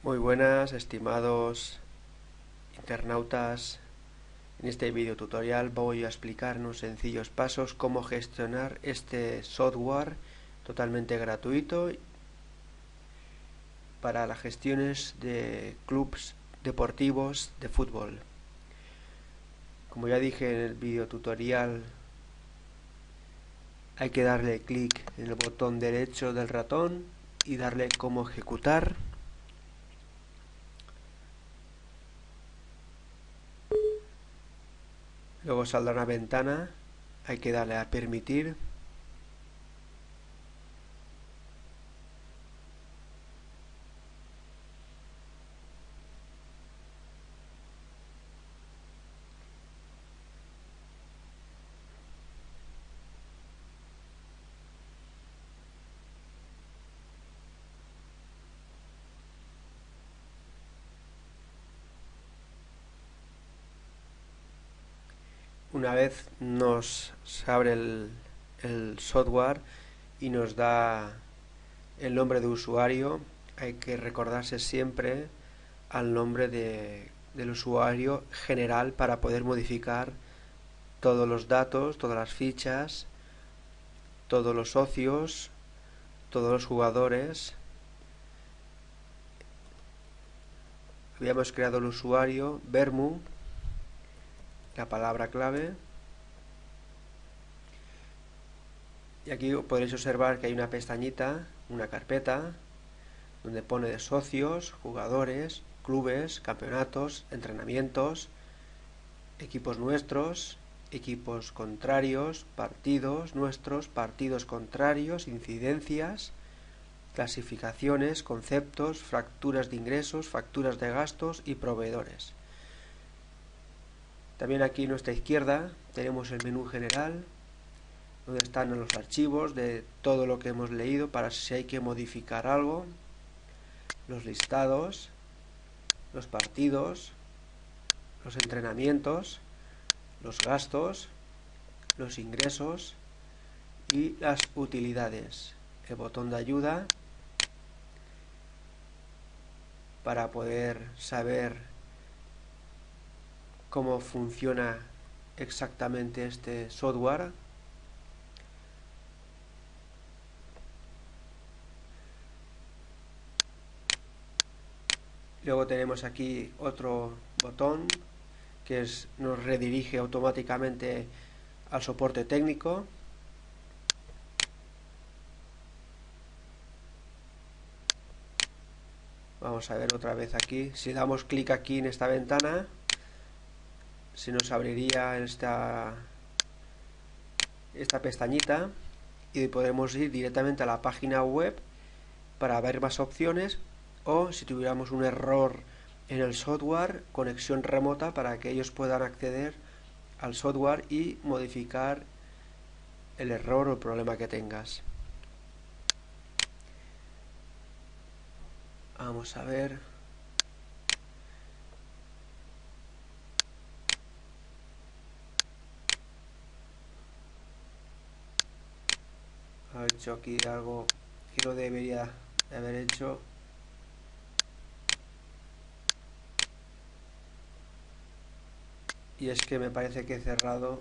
Muy buenas, estimados internautas. En este video tutorial voy a explicar en unos sencillos pasos cómo gestionar este software totalmente gratuito para las gestiones de clubes deportivos de fútbol. Como ya dije en el video tutorial, hay que darle clic en el botón derecho del ratón y darle cómo ejecutar. Luego saldrá una ventana, hay que darle a permitir. Una vez nos abre el software y nos da el nombre de usuario, hay que recordarse siempre al nombre del usuario general para poder modificar todos los datos, todas las fichas, todos los socios, todos los jugadores. Habíamos creado el usuario Vermu, la palabra clave, y aquí podréis observar que hay una pestañita, una carpeta donde pone de socios, jugadores, clubes, campeonatos, entrenamientos, equipos nuestros, equipos contrarios, partidos nuestros, partidos contrarios, incidencias, clasificaciones, conceptos, facturas de ingresos, facturas de gastos y proveedores. También aquí a nuestra izquierda tenemos el menú general, donde están los archivos de todo lo que hemos leído para si hay que modificar algo, los listados, los partidos, los entrenamientos, los gastos, los ingresos y las utilidades. El botón de ayuda para poder saber cómo funciona exactamente este software. Luego tenemos aquí otro botón que nos redirige automáticamente al soporte técnico. Vamos a ver otra vez aquí. Si damos clic aquí en esta ventana, se nos abriría esta pestañita y podremos ir directamente a la página web para ver más opciones, o si tuviéramos un error en el software, conexión remota para que ellos puedan acceder al software y modificar el error o el problema que tengas. Vamos a ver. He hecho aquí algo que no debería de haber hecho. Y es que me parece que he cerrado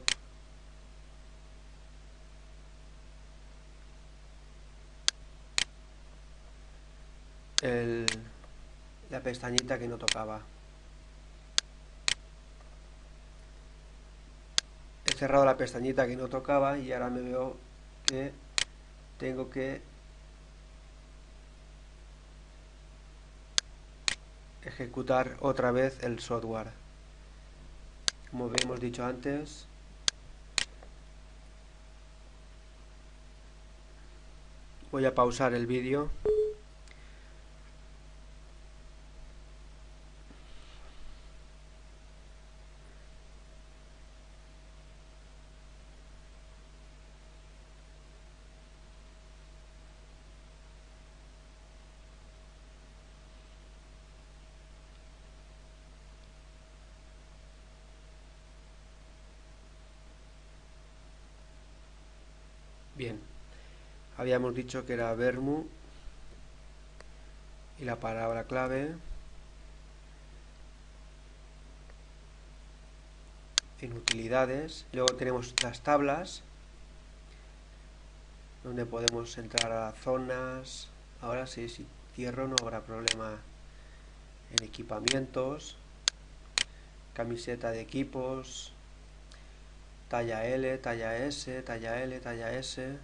la pestañita que no tocaba. He cerrado la pestañita que no tocaba y ahora me veo que tengo que ejecutar otra vez el software. Como hemos dicho antes, voy a pausar el vídeo. Bien, habíamos dicho que era Vermu y la palabra clave. en utilidades. Luego tenemos las tablas, donde podemos entrar a zonas. Ahora sí, si cierro no habrá problema. En equipamientos, camiseta de equipos, talla L, talla S, talla L, talla S.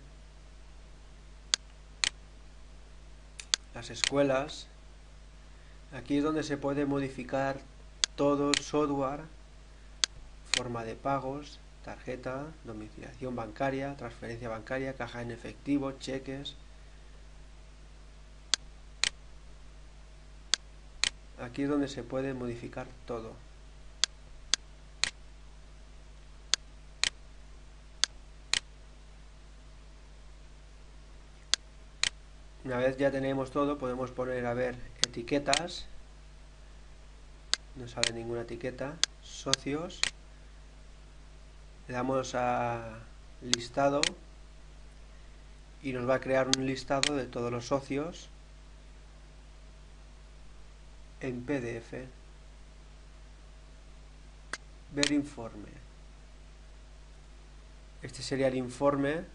Las escuelas. Aquí es donde se puede modificar todo el software, forma de pagos, tarjeta, domiciliación bancaria, transferencia bancaria, caja en efectivo, cheques. Aquí es donde se puede modificar todo. Una vez ya tenemos todo, podemos poner a ver etiquetas. No sale ninguna etiqueta. Socios. Le damos a listado y nos va a crear un listado de todos los socios en PDF. Ver informe. Este sería el informe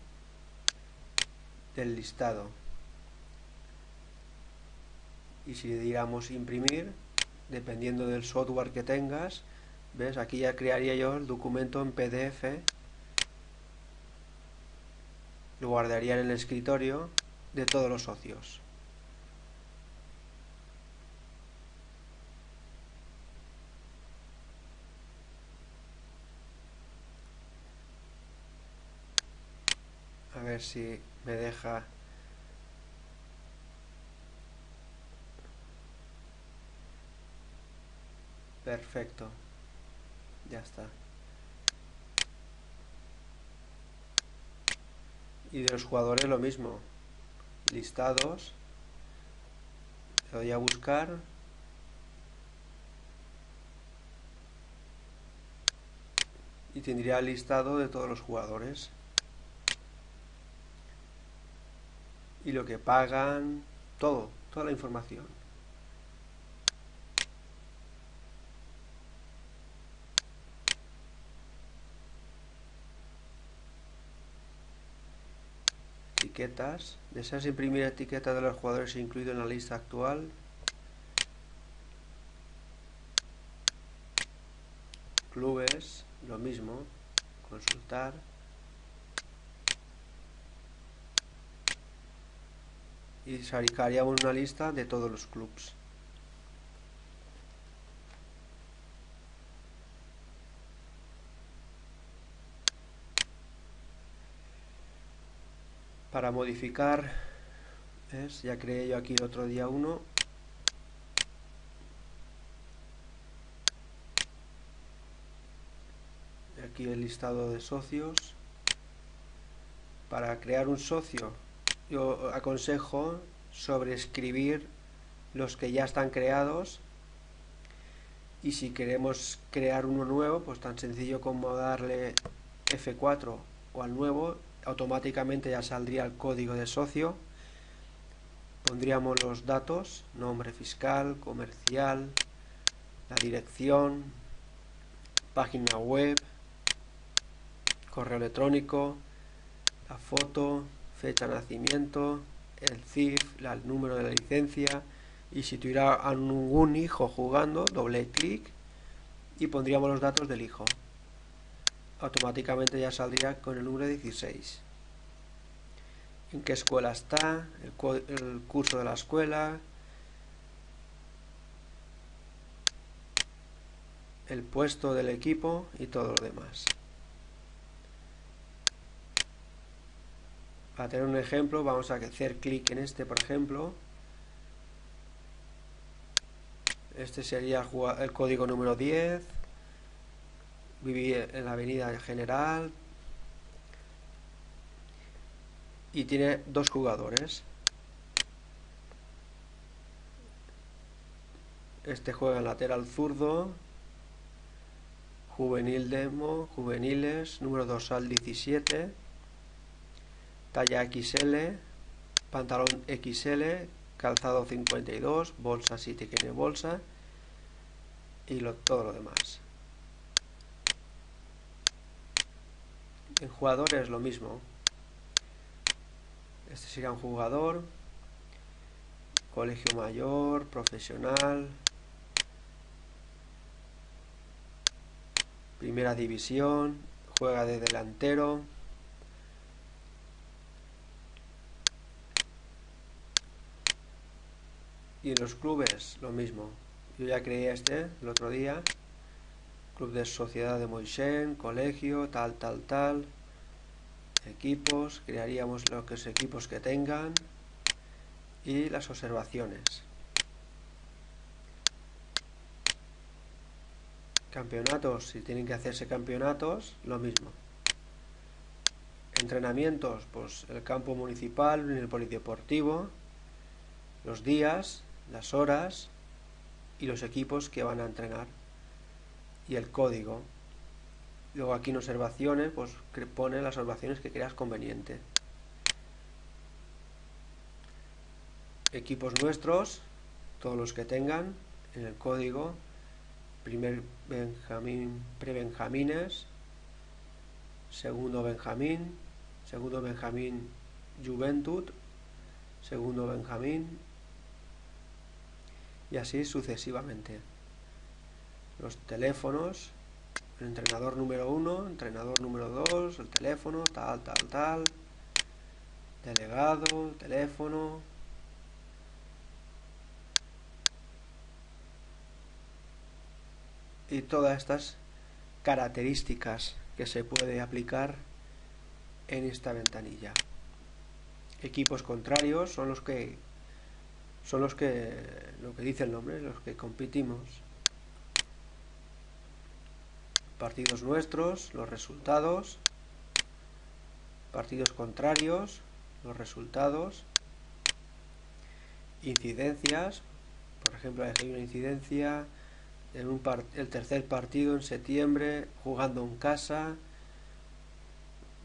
del listado. Y si le diéramos imprimir, dependiendo del software que tengas, ¿ves? Aquí ya crearía yo el documento en PDF, lo guardaría en el escritorio de todos los socios. A ver si me deja. Perfecto. Ya está. Y de los jugadores lo mismo. Listados. Le doy a buscar. Y tendría el listado de todos los jugadores. Y lo que pagan. Todo. Toda la información. Etiquetas. ¿Deseas imprimir etiquetas de los jugadores incluidos en la lista actual? Clubes, lo mismo. Consultar. Y sacaríamos una lista de todos los clubes. Para modificar, ¿ves? Ya creé yo aquí el otro día uno. Aquí el listado de socios. Para crear un socio, yo aconsejo sobreescribir los que ya están creados. Y si queremos crear uno nuevo, pues tan sencillo como darle F4 o al nuevo, automáticamente ya saldría el código de socio. Pondríamos los datos, nombre fiscal, comercial, la dirección, página web, correo electrónico, la foto, fecha de nacimiento, el CIF, el número de la licencia. Y si tuviera a ningún hijo jugando, doble clic y pondríamos los datos del hijo. Automáticamente ya saldría con el número 16. En qué escuela está, el curso de la escuela, el puesto del equipo y todo lo demás. Para tener un ejemplo, vamos a hacer clic en este, por ejemplo. Este sería el código número 10. Vivir en la avenida General. Y tiene dos jugadores. Este juega en lateral zurdo. Juvenil demo, juveniles, número dorsal 17. Talla XL, pantalón XL, calzado 52, bolsa si tiene bolsa y todo lo demás. En jugadores lo mismo. Este sería un jugador, colegio mayor, profesional, primera división, juega de delantero. Y en los clubes lo mismo. Yo ya creé este el otro día. Club de Sociedad de Moixent, colegio, tal, tal, tal. Equipos, crearíamos los equipos que tengan. Y las observaciones. Campeonatos, si tienen que hacerse campeonatos, lo mismo. Entrenamientos, pues el campo municipal, en el polideportivo, los días, las horas y los equipos que van a entrenar. Y el código. Luego aquí en observaciones, pues pone las observaciones que creas conveniente. Equipos nuestros, todos los que tengan, en el código, primer Benjamín, prebenjamines, segundo Benjamín Juventud, segundo Benjamín, y así sucesivamente. Los teléfonos, el entrenador número 1, entrenador número 2, el teléfono, tal, tal, tal, delegado, teléfono. Y todas estas características que se puede aplicar en esta ventanilla. Equipos contrarios son los que lo que dice el nombre, los que competimos. Partidos nuestros, los resultados. Partidos contrarios, los resultados. Incidencias, por ejemplo, hay una incidencia en el tercer partido en septiembre, jugando en casa,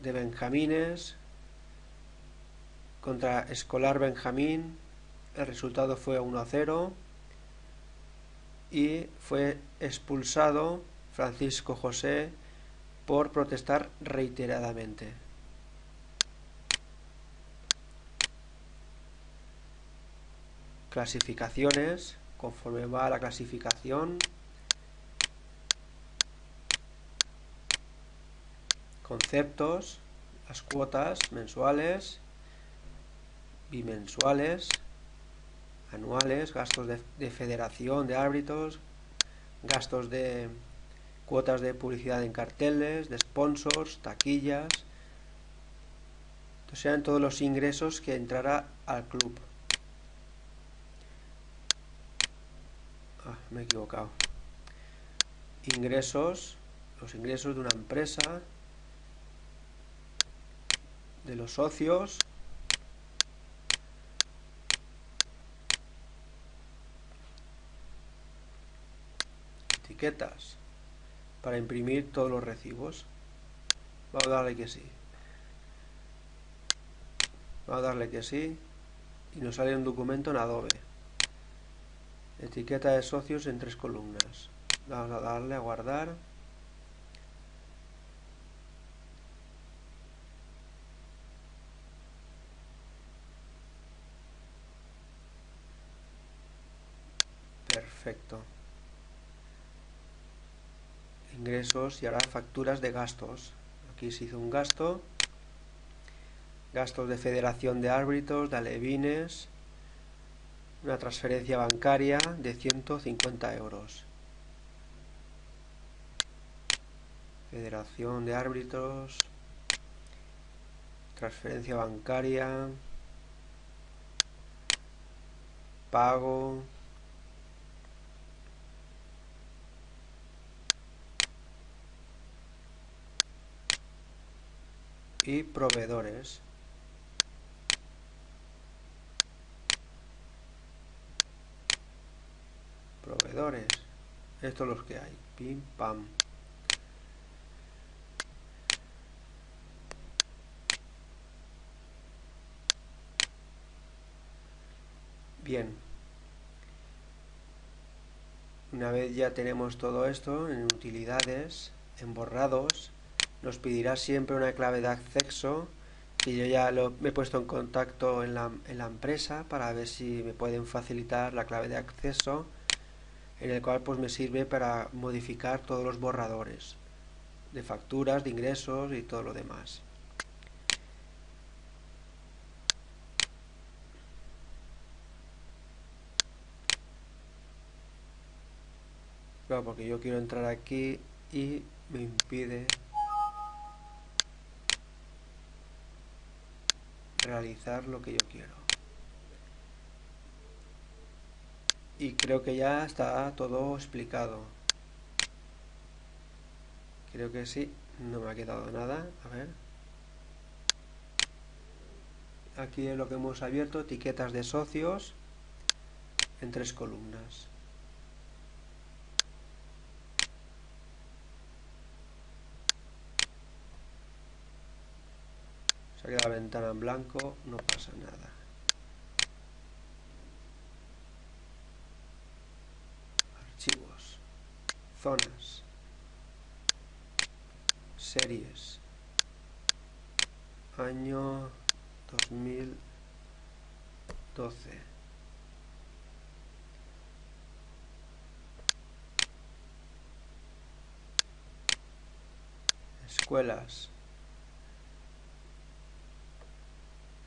de Benjamines contra Escolar Benjamín. El resultado fue 1-0 y fue expulsado Francisco José por protestar reiteradamente. Clasificaciones, conforme va la clasificación. Conceptos, las cuotas mensuales, bimensuales, anuales, gastos de federación de árbitros, gastos de cuotas de publicidad en carteles, de sponsors, taquillas. Estos sean todos los ingresos que entrará al club. Me he equivocado. Ingresos, los ingresos de una empresa, de los socios, etiquetas para imprimir todos los recibos. Vamos a darle que sí. Vamos a darle que sí y nos sale un documento en Adobe. Etiqueta de socios en 3 columnas. Vamos a darle a guardar. Perfecto. Ingresos y ahora facturas de gastos. Aquí se hizo un gasto. Gastos de federación de árbitros, de alevines. Una transferencia bancaria de 150 euros. Federación de árbitros. Transferencia bancaria. Pago. Y proveedores. Proveedores. Estos los que hay. Pim, pam. Bien. Una vez ya tenemos todo esto en utilidades, en borrados, Nos pedirá siempre una clave de acceso, que yo ya me he puesto en contacto en la empresa para ver si me pueden facilitar la clave de acceso, en el cual pues me sirve para modificar todos los borradores de facturas, de ingresos y todo lo demás. Claro, porque yo quiero entrar aquí y me impide realizar lo que yo quiero. Y creo que ya está todo explicado. Creo que sí, no me ha quedado nada. A ver. Aquí es lo que hemos abierto, etiquetas de socios en 3 columnas. Se ha quedado la ventana en blanco, no pasa nada. Archivos, zonas, series, año 2012. Escuelas,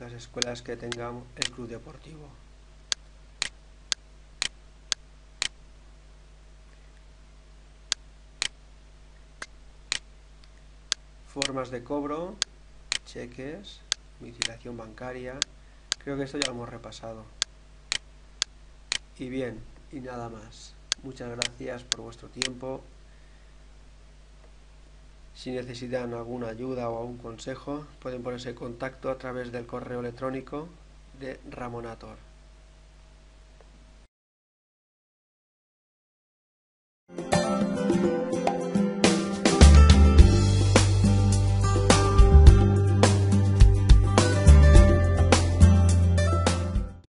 las escuelas que tengamos el club deportivo. Formas de cobro, cheques, domiciliación bancaria. Creo que esto ya lo hemos repasado. Y bien, y nada más. Muchas gracias por vuestro tiempo. Si necesitan alguna ayuda o algún consejo, pueden ponerse en contacto a través del correo electrónico de Ramonator.